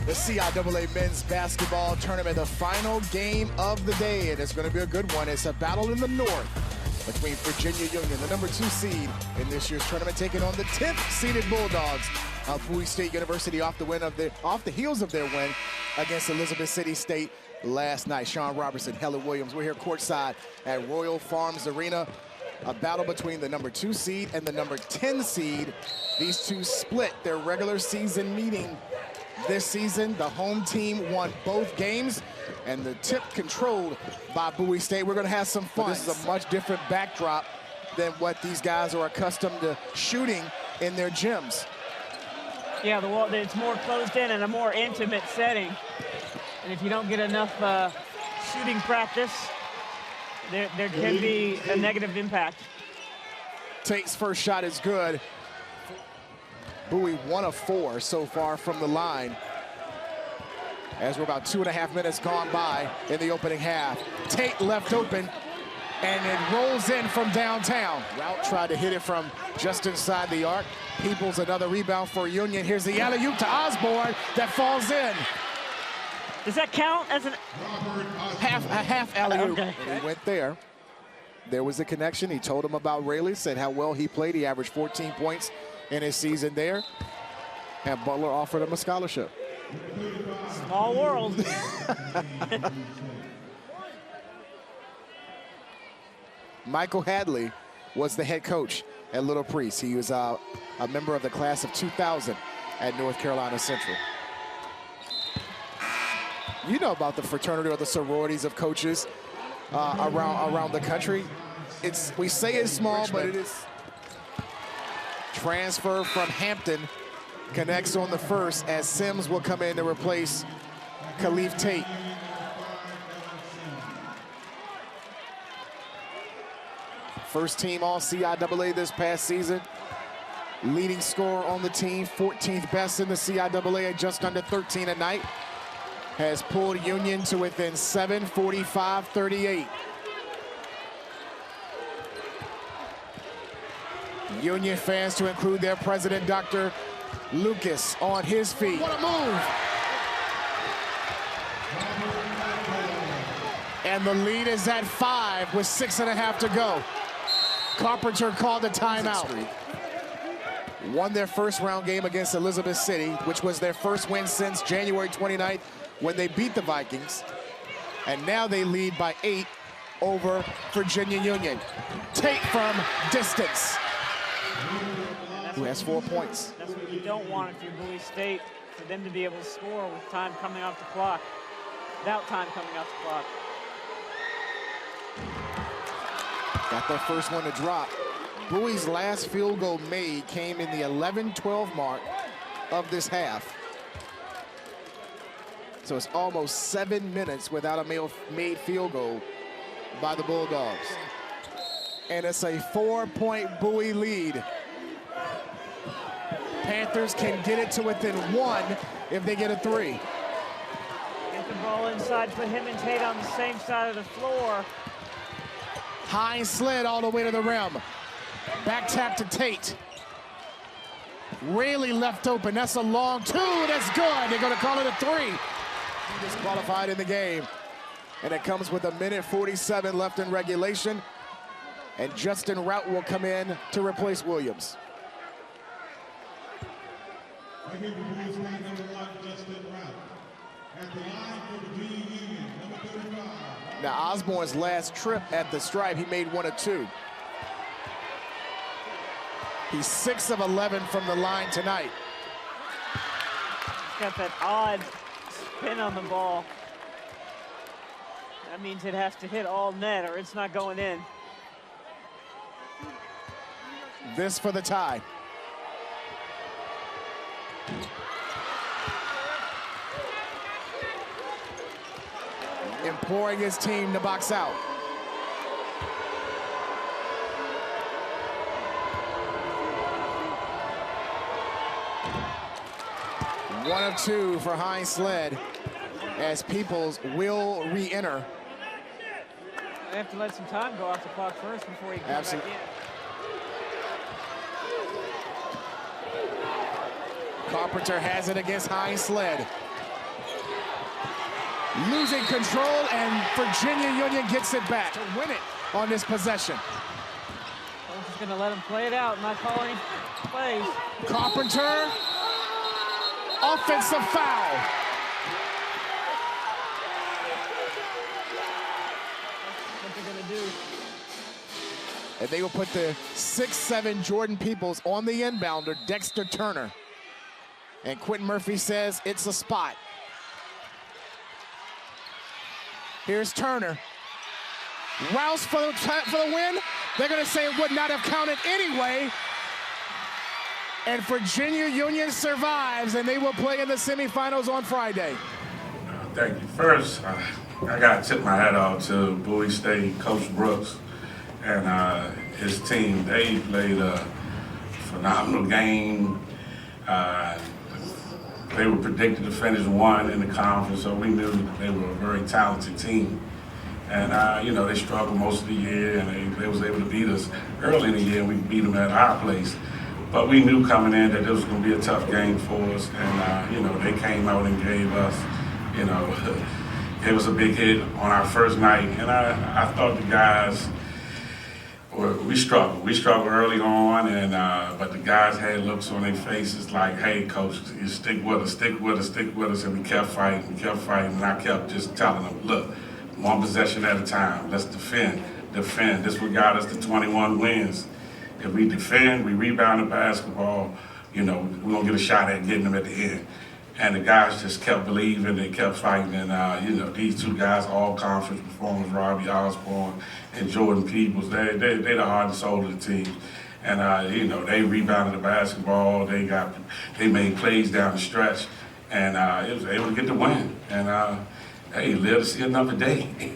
the CIAA Men's Basketball Tournament, the final game of the day, and it's going to be a good one. It's a battle in the north between Virginia Union, the number 2 seed in this year's tournament, taking on the 10th seeded Bulldogs of Bowie State University off the heels of their win against Elizabeth City State last night. Sean Robertson, Helen Williams. We're here courtside at Royal Farms Arena. A battle between the number 2 seed and the number 10 seed. These two split their regular season meeting this season. The home team won both games, and the tip controlled by Bowie State. We're going to have some fun. This is a much different backdrop than what these guys are accustomed to shooting in their gyms. Yeah, it's more closed in and a more intimate setting. And if you don't get enough shooting practice, there can be a negative impact. Tate's first shot is good. Bowie 1 of 4 so far from the line, as we're about 2.5 minutes gone by in the opening half. Tate left open, and it rolls in from downtown. Rout tried to hit it from just inside the arc. Peoples, another rebound for Union. Here's the alley-oop to Osborne that falls in. Does that count as a half alley-oop? Okay. And he went there. There was a connection. He told him about Rayleigh, said how well he played. He averaged 14 points in his season there. And Butler offered him a scholarship. Small world. Michael Hadley was the head coach at Little Priest. He was a member of the class of 2000 at North Carolina Central. You know about the fraternity or the sororities of coaches around the country. We say it's small, but it is. Transfer from Hampton connects on the first, as Sims will come in to replace Khalif Tate. First team all CIAA this past season. Leading scorer on the team, 14th best in the CIAA at just under 13 a night. Has pulled Union to within 7, 45-38. Union fans, to include their president, Dr. Lucas, on his feet. What a move! And the lead is at 5 with 6.5 to go. Carpenter called a timeout. Won their first round game against Elizabeth City, which was their first win since January 29th when they beat the Vikings. And now they lead by 8 over Virginia Union. Tate from distance, who has 4 points. That's what you don't want if you're Bowie State, for them to be able to score with time coming off the clock, without time coming off the clock. Got their first one to drop. Bowie's last field goal made came in the 11-12 mark of this half. So it's almost 7 minutes without a made field goal by the Bulldogs. And it's a 4-point Bowie lead. Panthers can get it to within 1 if they get a 3. Get the ball inside, put him and Tate on the same side of the floor. Hines slid all the way to the rim. Back tap to Tate. Rayleigh left open. That's a long 2. That's good. They're going to call it a 3. He disqualified in the game. And it comes with 1:47 left in regulation. And Justin Rout will come in to replace Williams. Now Osborne's last trip at the stripe, he made 1 of 2. He's 6 of 11 from the line tonight. Got that odd spin on the ball. That means it has to hit all net or it's not going in. This for the tie. Imploring his team to box out. One of 2 for Hines Sled, as Peoples will re-enter. They have to let some time go off the clock first before he comes back in. Carpenter has it against Hines Sled. losing control, and Virginia Union gets it back to win it on this possession. Coach is going to let him play it out, not call any plays. Carpenter, offensive foul. What they're going to do. And they will put the 6'7" Jordan Peoples on the inbounder, Dexter Turner. And Quentin Murphy says it's a spot. Here's Turner. Rouse for the win. They're going to say it would not have counted anyway. And Virginia Union survives, and they will play in the semifinals on Friday. Thank you. First, I got to tip my hat off to Bowie State Coach Brooks and his team. They played a phenomenal game. They were predicted to finish 1 in the conference, so we knew they were a very talented team. And, you know, they struggled most of the year, and they was able to beat us early in the year, and we beat them at our place. But we knew coming in that this was going to be a tough game for us, and, you know, they came out and gave us, you know, gave us a big hit on our first night. And I thought the guys, we struggled. We struggled early on, and but the guys had looks on their faces like, hey, coach, you stick with us, stick with us, stick with us. And we kept fighting, and I kept just telling them, look, 1 possession at a time. Let's defend. This what got us to 21 wins. If we defend, we rebound the basketball, you know, we're going to get a shot at getting them at the end. And the guys just kept believing, they kept fighting. And, you know, these 2 guys, all conference performers, Robbie Osborne and Jordan Peoples, they're the heart and soul of the team. And, you know, they rebounded the basketball. They made plays down the stretch. And it was able to get the win. And, hey, live to see another day.